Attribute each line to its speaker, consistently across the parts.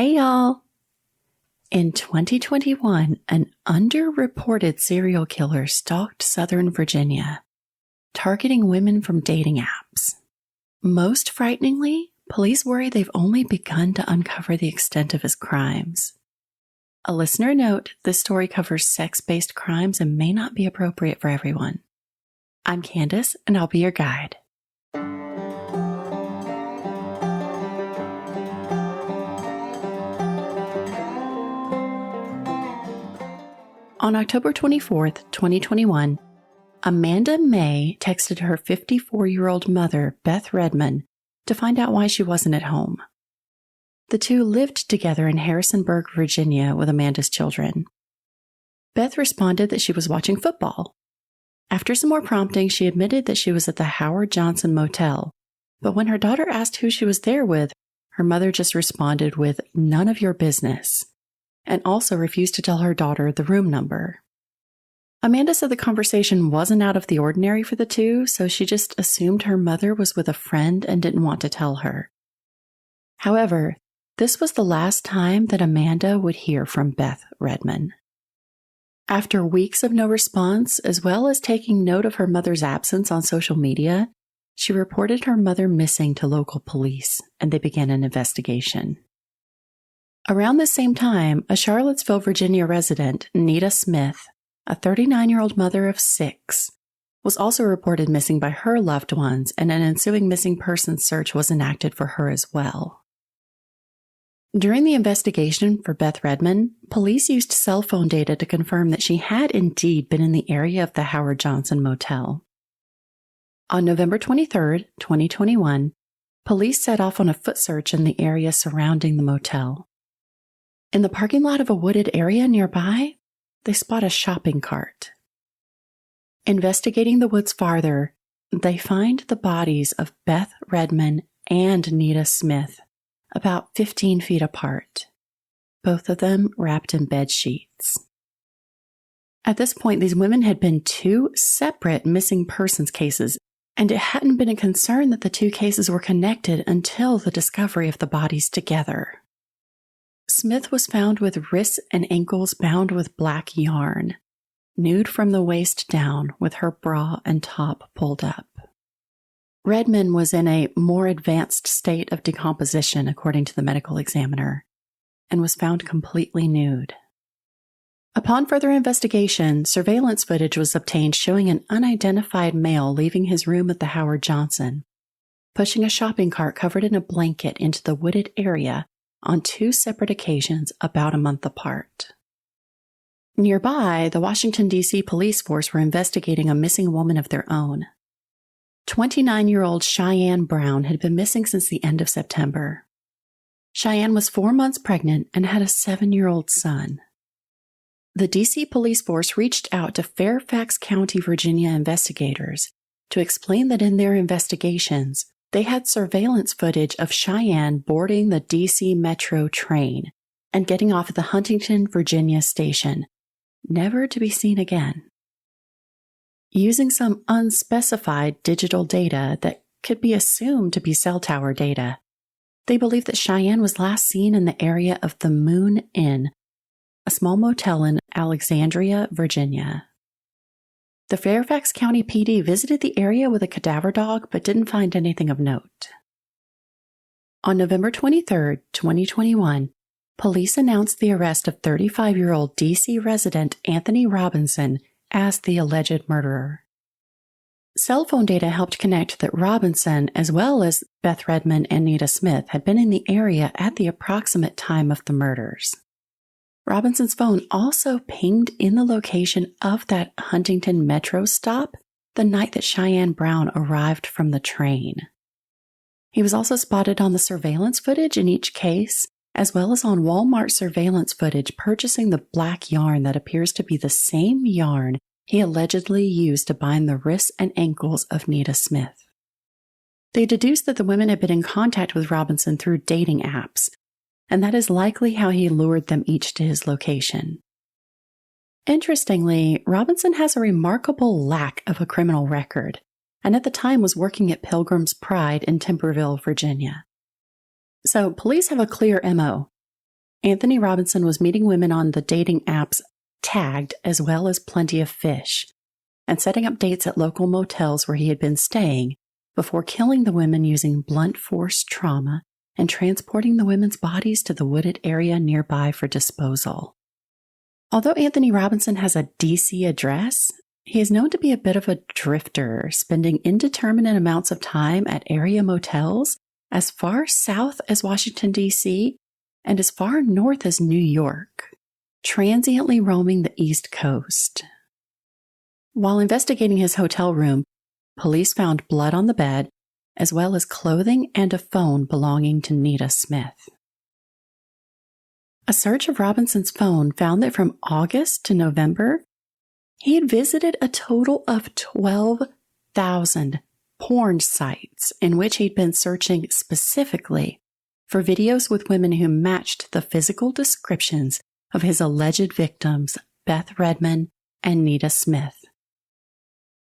Speaker 1: Hey y'all! In 2021, an underreported serial killer stalked Southern Virginia, targeting women from dating apps. Most frighteningly, police worry they've only begun to uncover the extent of his crimes. A listener note, this story covers sex-based crimes and may not be appropriate for everyone. I'm Candace, and I'll be your guide. On October 24th, 2021, Amanda May texted her 54-year-old mother, Beth Redmond, to find out why she wasn't at home. The two lived together in Harrisonburg, Virginia, with Amanda's children. Beth responded that she was watching football. After some more prompting, she admitted that she was at the Howard Johnson Motel, but when her daughter asked who she was there with, her mother just responded with, "None of your business," and also refused to tell her daughter the room number. Amanda said the conversation wasn't out of the ordinary for the two, so she just assumed her mother was with a friend and didn't want to tell her. However, this was the last time that Amanda would hear from Beth Redmond. After weeks of no response, as well as taking note of her mother's absence on social media, she reported her mother missing to local police, and they began an investigation. Around the same time, a Charlottesville, Virginia resident, Nita Smith, a 39-year-old mother of 6, was also reported missing by her loved ones, and an ensuing missing persons search was enacted for her as well. During the investigation for Beth Redmond, police used cell phone data to confirm that she had indeed been in the area of the Howard Johnson Motel. On November 23, 2021, police set off on a foot search in the area surrounding the motel. In the parking lot of a wooded area nearby, they spot a shopping cart. Investigating the woods farther, they find the bodies of Beth Redmond and Nita Smith, about 15 feet apart, both of them wrapped in bed sheets. At this point, these women had been 2 separate missing persons cases, and it hadn't been a concern that the 2 cases were connected until the discovery of the bodies together. Smith was found with wrists and ankles bound with black yarn, nude from the waist down with her bra and top pulled up. Redmond was in a more advanced state of decomposition, according to the medical examiner, and was found completely nude. Upon further investigation, surveillance footage was obtained showing an unidentified male leaving his room at the Howard Johnson, pushing a shopping cart covered in a blanket into the wooded area on 2 separate occasions about a month apart. Nearby, the Washington, D.C. police force were investigating a missing woman of their own. 29-year-old Cheyenne Brown had been missing since the end of September. Cheyenne was 4 months pregnant and had a 7-year-old son. The D.C. police force reached out to Fairfax County, Virginia investigators to explain that in their investigations, they had surveillance footage of Cheyenne boarding the D.C. Metro train and getting off at the Huntington, Virginia station, never to be seen again. Using some unspecified digital data that could be assumed to be cell tower data, they believe that Cheyenne was last seen in the area of the Moon Inn, a small motel in Alexandria, Virginia. The Fairfax County PD visited the area with a cadaver dog but didn't find anything of note. On November 23, 2021, police announced the arrest of 35-year-old D.C. resident Anthony Robinson as the alleged murderer. Cell phone data helped connect that Robinson, as well as Beth Redmond and Nita Smith, had been in the area at the approximate time of the murders. Robinson's phone also pinged in the location of that Huntington Metro stop the night that Cheyenne Brown arrived from the train. He was also spotted on the surveillance footage in each case, as well as on Walmart surveillance footage purchasing the black yarn that appears to be the same yarn he allegedly used to bind the wrists and ankles of Nita Smith. They deduced that the women had been in contact with Robinson through dating apps, and that is likely how he lured them each to his location. Interestingly, Robinson has a remarkable lack of a criminal record, and at the time was working at Pilgrim's Pride in Timberville, Virginia. So police have a clear MO. Anthony Robinson was meeting women on the dating apps Tagged as well as Plenty of Fish, and setting up dates at local motels where he had been staying before killing the women using blunt force trauma and transporting the women's bodies to the wooded area nearby for disposal. Although Anthony Robinson has a DC address, he is known to be a bit of a drifter, spending indeterminate amounts of time at area motels as far south as Washington, D.C., and as far north as New York, transiently roaming the East Coast. While investigating his hotel room, police found blood on the bed, as well as clothing and a phone belonging to Nita Smith. A search of Robinson's phone found that from August to November, he had visited a total of 12,000 porn sites in which he'd been searching specifically for videos with women who matched the physical descriptions of his alleged victims, Beth Redmond and Nita Smith,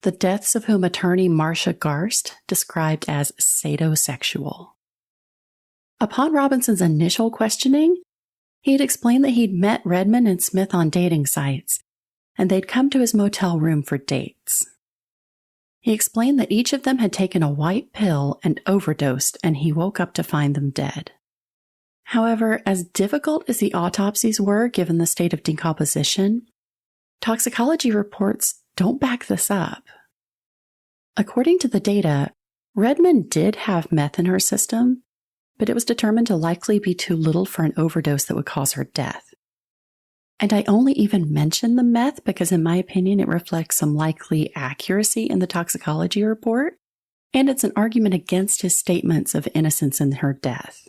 Speaker 1: the deaths of whom attorney Marcia Garst described as sadosexual. Upon Robinson's initial questioning, he had explained that he'd met Redmond and Smith on dating sites, and they'd come to his motel room for dates. He explained that each of them had taken a white pill and overdosed, and he woke up to find them dead. However, as difficult as the autopsies were given the state of decomposition, toxicology reports don't back this up. According to the data, Redmond did have meth in her system, but it was determined to likely be too little for an overdose that would cause her death. And I only even mention the meth because, in my opinion, it reflects some likely accuracy in the toxicology report, and it's an argument against his statements of innocence in her death.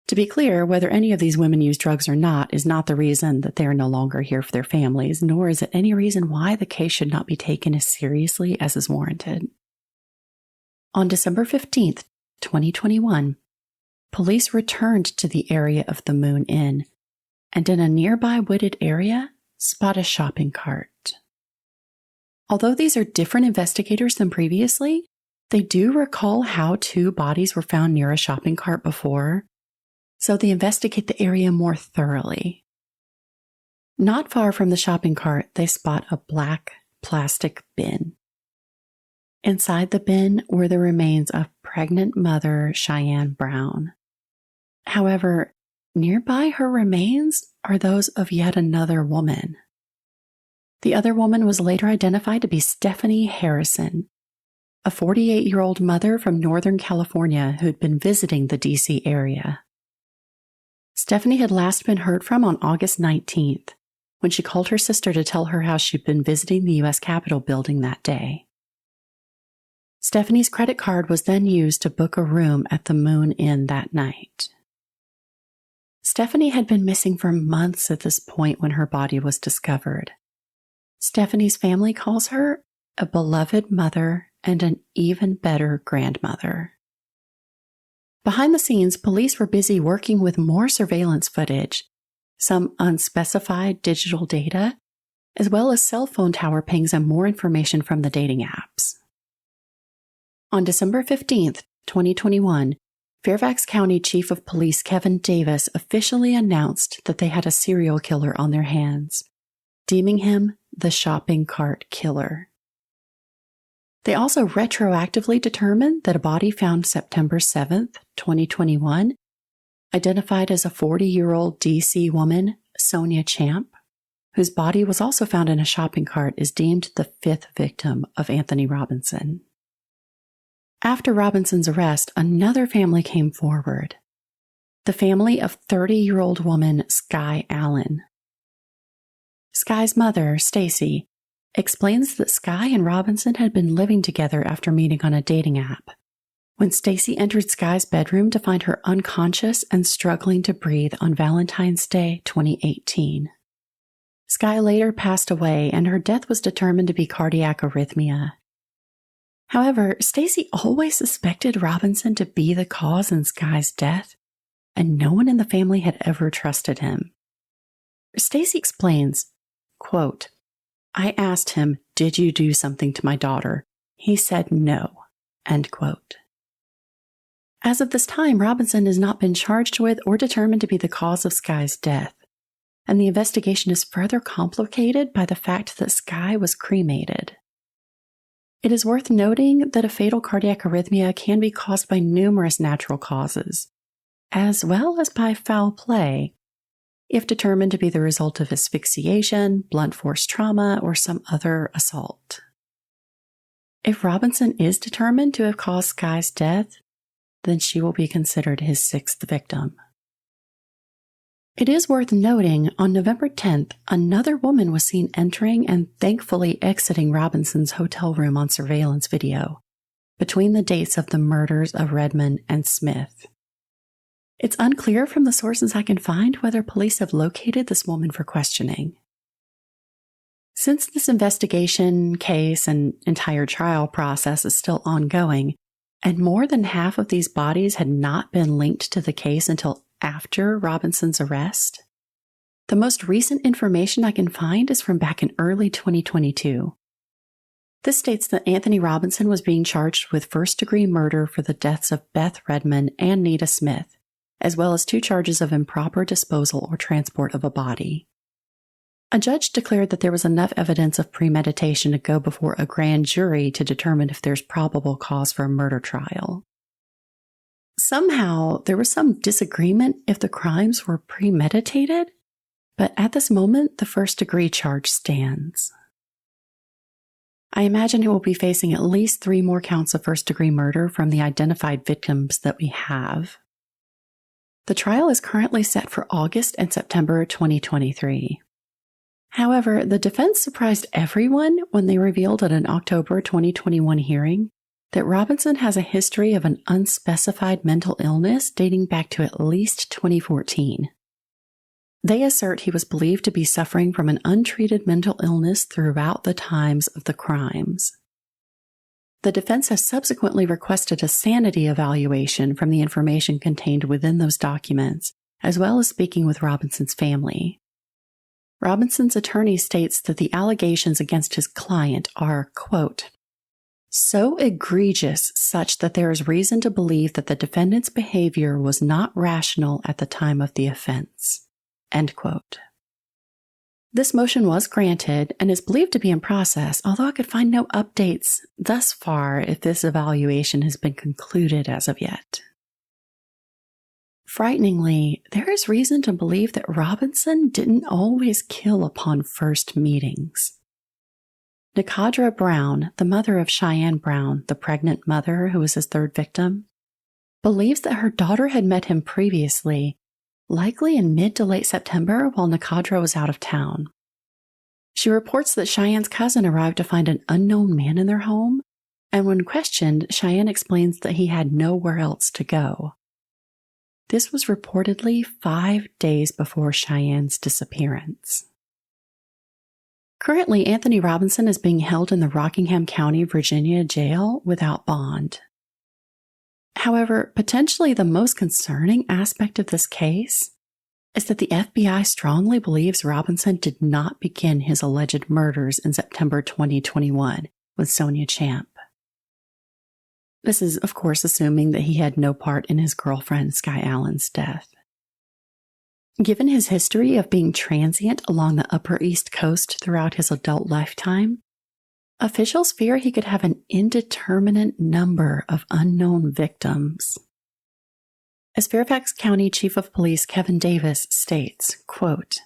Speaker 1: To be clear, whether any of these women use drugs or not is not the reason that they are no longer here for their families, nor is it any reason why the case should not be taken as seriously as is warranted. On December 15th, 2021, police returned to the area of the Moon Inn, and in a nearby wooded area, spot a shopping cart. Although these are different investigators than previously, they do recall how 2 bodies were found near a shopping cart before, so they investigate the area more thoroughly. Not far from the shopping cart, they spot a black plastic bin. Inside the bin were the remains of pregnant mother Cheyenne Brown. However, nearby her remains are those of yet another woman. The other woman was later identified to be Stephanie Harrison, a 48-year-old mother from Northern California who'd been visiting the D.C. area. Stephanie had last been heard from on August 19th, when she called her sister to tell her how she'd been visiting the U.S. Capitol building that day. Stephanie's credit card was then used to book a room at the Moon Inn that night. Stephanie had been missing for months at this point when her body was discovered. Stephanie's family calls her a beloved mother and an even better grandmother. Behind the scenes, police were busy working with more surveillance footage, some unspecified digital data, as well as cell phone tower pings and more information from the dating apps. On December 15th, 2021, Fairfax County Chief of Police Kevin Davis officially announced that they had a serial killer on their hands, deeming him the shopping cart killer. They also retroactively determined that a body found September 7th, 2021, identified as a 40-year-old D.C. woman, Sonia Champ, whose body was also found in a shopping cart, is deemed the 5th victim of Anthony Robinson. After Robinson's arrest, another family came forward, the family of 30-year-old woman Sky Allen. Sky's mother, Stacy, explains that Sky and Robinson had been living together after meeting on a dating app, when Stacy entered Sky's bedroom to find her unconscious and struggling to breathe on Valentine's Day 2018. Sky later passed away, and her death was determined to be cardiac arrhythmia. However, Stacy always suspected Robinson to be the cause in Sky's death, and no one in the family had ever trusted him. Stacy explains, quote, "I asked him, 'Did you do something to my daughter?' He said no," end quote. As of this time, Robinson has not been charged with or determined to be the cause of Skye's death, and the investigation is further complicated by the fact that Skye was cremated. It is worth noting that a fatal cardiac arrhythmia can be caused by numerous natural causes, as well as by foul play, if determined to be the result of asphyxiation, blunt force trauma, or some other assault. If Robinson is determined to have caused Skye's death, then she will be considered his sixth victim. It is worth noting, on November 10th, another woman was seen entering and thankfully exiting Robinson's hotel room on surveillance video, between the dates of the murders of Redmond and Smith. It's unclear from the sources I can find whether police have located this woman for questioning. Since this investigation, case, and entire trial process is still ongoing, and more than half of these bodies had not been linked to the case until after Robinson's arrest, the most recent information I can find is from back in early 2022. This states that Anthony Robinson was being charged with first-degree murder for the deaths of Beth Redmond and Nita Smith, as well as 2 charges of improper disposal or transport of a body. A judge declared that there was enough evidence of premeditation to go before a grand jury to determine if there's probable cause for a murder trial. Somehow, there was some disagreement if the crimes were premeditated, but at this moment, the first-degree charge stands. I imagine he will be facing at least 3 more counts of first-degree murder from the identified victims that we have. The trial is currently set for August and September 2023. However, the defense surprised everyone when they revealed at an October 2021 hearing that Robinson has a history of an unspecified mental illness dating back to at least 2014. They assert he was believed to be suffering from an untreated mental illness throughout the times of the crimes. The defense has subsequently requested a sanity evaluation from the information contained within those documents, as well as speaking with Robinson's family. Robinson's attorney states that the allegations against his client are, quote, so egregious such that there is reason to believe that the defendant's behavior was not rational at the time of the offense, end quote. This motion was granted and is believed to be in process, although I could find no updates thus far if this evaluation has been concluded as of yet. Frighteningly, there is reason to believe that Robinson didn't always kill upon first meetings. Nicadra Brown, the mother of Cheyenne Brown, the pregnant mother who was his 3rd victim, believes that her daughter had met him previously, likely in mid to late September while Nicadra was out of town. She reports that Cheyenne's cousin arrived to find an unknown man in their home, and when questioned, Cheyenne explains that he had nowhere else to go. This was reportedly 5 days before Cheyenne's disappearance. Currently, Anthony Robinson is being held in the Rockingham County, Virginia jail without bond. However, potentially the most concerning aspect of this case is that the FBI strongly believes Robinson did not begin his alleged murders in September 2021 with Sonia Champ. This is, of course, assuming that he had no part in his girlfriend Skye Allen's death. Given his history of being transient along the Upper East Coast throughout his adult lifetime, officials fear he could have an indeterminate number of unknown victims. As Fairfax County Chief of Police Kevin Davis states, quote,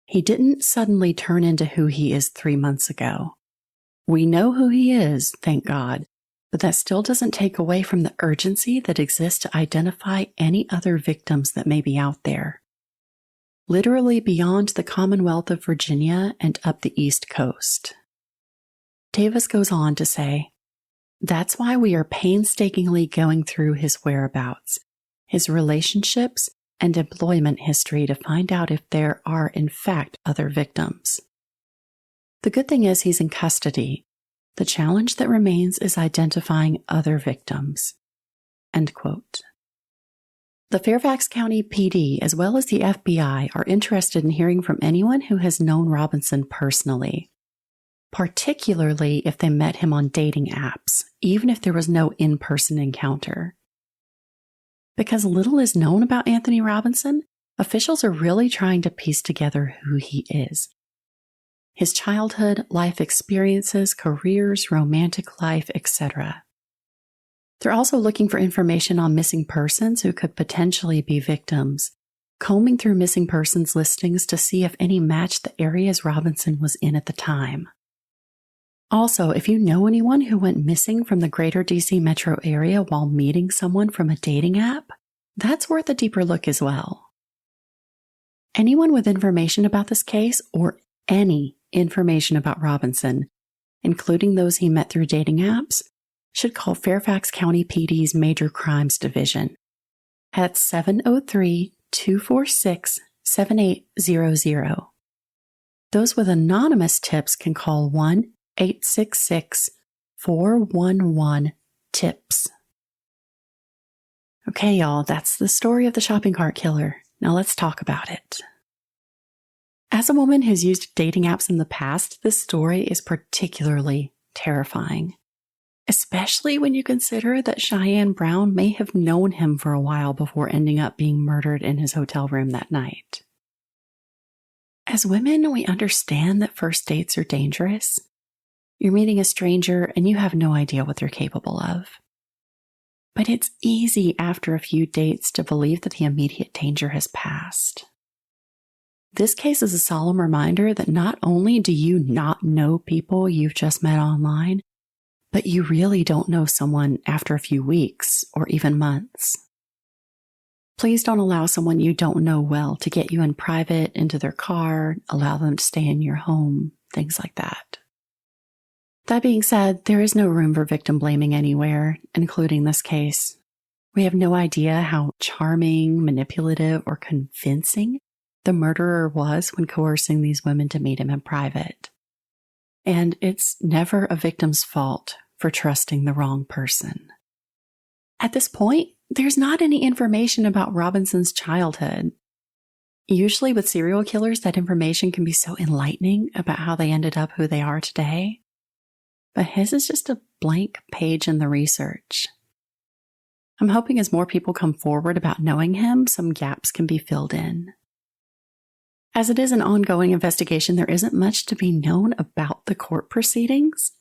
Speaker 1: he didn't suddenly turn into who he is 3 months ago. We know who he is, thank God, but that still doesn't take away from the urgency that exists to identify any other victims that may be out there. Literally beyond the Commonwealth of Virginia and up the East Coast. Davis goes on to say, that's why we are painstakingly going through his whereabouts, his relationships, and employment history to find out if there are in fact other victims. The good thing is he's in custody. The challenge that remains is identifying other victims. End quote. The Fairfax County PD, as well as the FBI, are interested in hearing from anyone who has known Robinson personally, particularly if they met him on dating apps, even if there was no in-person encounter. Because little is known about Anthony Robinson, officials are really trying to piece together who he is. His childhood, life experiences, careers, romantic life, etc. They're also looking for information on missing persons who could potentially be victims, combing through missing persons listings to see if any match the areas Robinson was in at the time. Also, if you know anyone who went missing from the greater DC metro area while meeting someone from a dating app, that's worth a deeper look as well. Anyone with information about this case or any information about Robinson, including those he met through dating apps, should call Fairfax County PD's Major Crimes Division at 703-246-7800. Those with anonymous tips can call 1-866-411-TIPS. Okay, y'all, that's the story of the shopping cart killer. Now let's talk about it. As a woman who's used dating apps in the past, this story is particularly terrifying, especially when you consider that Cheyenne Brown may have known him for a while before ending up being murdered in his hotel room that night. As women, we understand that first dates are dangerous. You're meeting a stranger and you have no idea what they're capable of. But it's easy after a few dates to believe that the immediate danger has passed. This case is a solemn reminder that not only do you not know people you've just met online, but you really don't know someone after a few weeks or even months. Please don't allow someone you don't know well to get you in private into their car, allow them to stay in your home, things like that. That being said, there is no room for victim blaming anywhere, including this case. We have no idea how charming, manipulative, or convincing the murderer was when coercing these women to meet him in private. And it's never a victim's fault for trusting the wrong person. At this point, there's not any information about Robinson's childhood. Usually with serial killers, that information can be so enlightening about how they ended up who they are today. But his is just a blank page in the research. I'm hoping as more people come forward about knowing him, some gaps can be filled in. As it is an ongoing investigation, there isn't much to be known about the court proceedings.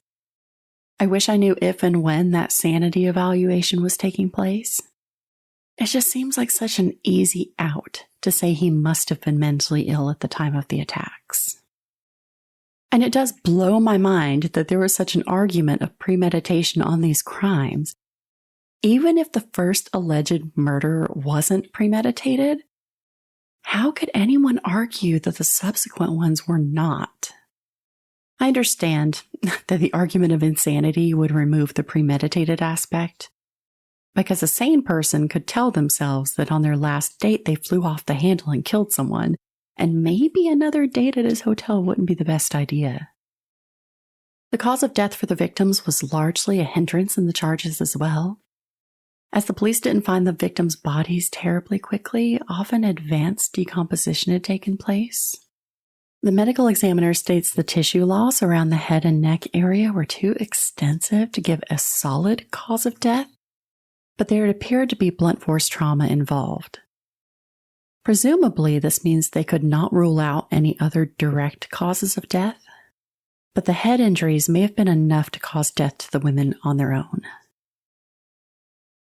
Speaker 1: I wish I knew if and when that sanity evaluation was taking place. It just seems like such an easy out to say he must have been mentally ill at the time of the attacks. And it does blow my mind that there was such an argument of premeditation on these crimes. Even if the first alleged murder wasn't premeditated, how could anyone argue that the subsequent ones were not? I understand that the argument of insanity would remove the premeditated aspect, because a sane person could tell themselves that on their last date they flew off the handle and killed someone, and maybe another date at his hotel wouldn't be the best idea. The cause of death for the victims was largely a hindrance in the charges as well. As the police didn't find the victims' bodies terribly quickly, often advanced decomposition had taken place. The medical examiner states the tissue loss around the head and neck area were too extensive to give a solid cause of death, but there appeared to be blunt force trauma involved. Presumably, this means they could not rule out any other direct causes of death, but the head injuries may have been enough to cause death to the women on their own.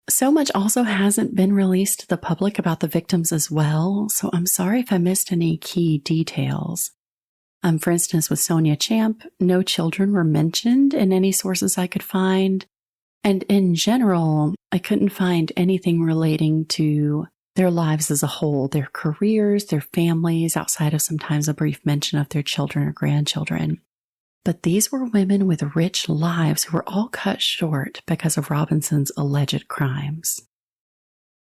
Speaker 1: So much also hasn't been released to the public about the victims as well, so I'm sorry if I missed any key details. For instance, with Sonia Champ, no children were mentioned in any sources I could find, and in general, I couldn't find anything relating to their lives as a whole, their careers, their families, outside of sometimes a brief mention of their children or grandchildren. But these were women with rich lives who were all cut short because of Robinson's alleged crimes.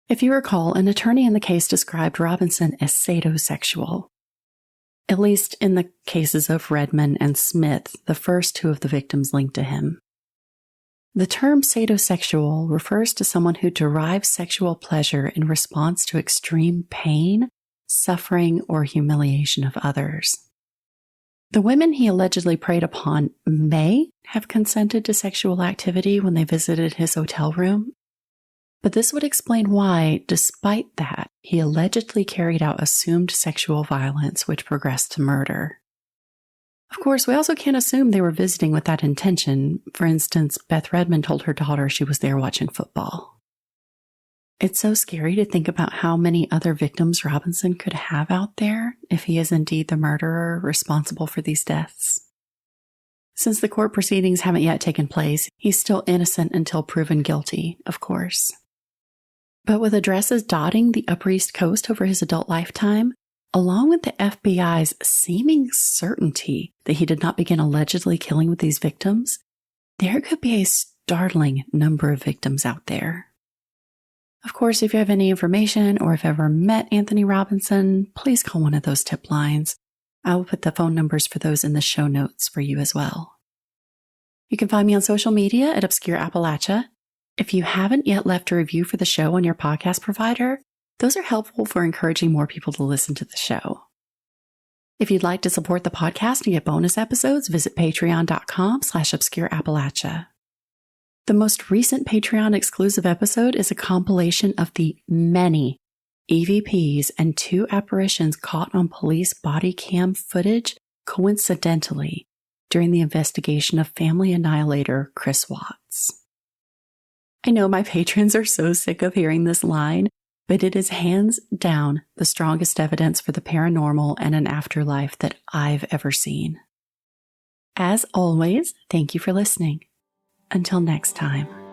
Speaker 1: If you recall, an attorney in the case described Robinson as sadosexual, at least in the cases of Redmond and Smith, the first two of the victims linked to him. The term sadosexual refers to someone who derives sexual pleasure in response to extreme pain, suffering, or humiliation of others. The women he allegedly preyed upon may have consented to sexual activity when they visited his hotel room, But this would explain why, despite that, he allegedly carried out assumed sexual violence which progressed to murder. Of course, we also can't assume they were visiting with that intention. For instance, Beth Redmond told her daughter she was there watching football. It's so scary to think about how many other victims Robinson could have out there if he is indeed the murderer responsible for these deaths. Since the court proceedings haven't yet taken place, he's still innocent until proven guilty, of course. But with addresses dotting the Upper East Coast over his adult lifetime, along with the FBI's seeming certainty that he did not begin allegedly killing with these victims, there could be a startling number of victims out there. Of course, if you have any information or have ever met Anthony Robinson, please call one of those tip lines. I will put the phone numbers for those in the show notes for you as well. You can find me on social media at obscureappalachia. If you haven't yet left a review for the show on your podcast provider, those are helpful for encouraging more people to listen to the show. If you'd like to support the podcast and get bonus episodes, visit patreon.com/obscureappalachia. The most recent Patreon exclusive episode is a compilation of the many EVPs and 2 apparitions caught on police body cam footage coincidentally during the investigation of family annihilator Chris Watts. I know my patrons are so sick of hearing this line, but it is hands down the strongest evidence for the paranormal and an afterlife that I've ever seen. As always, thank you for listening. Until next time.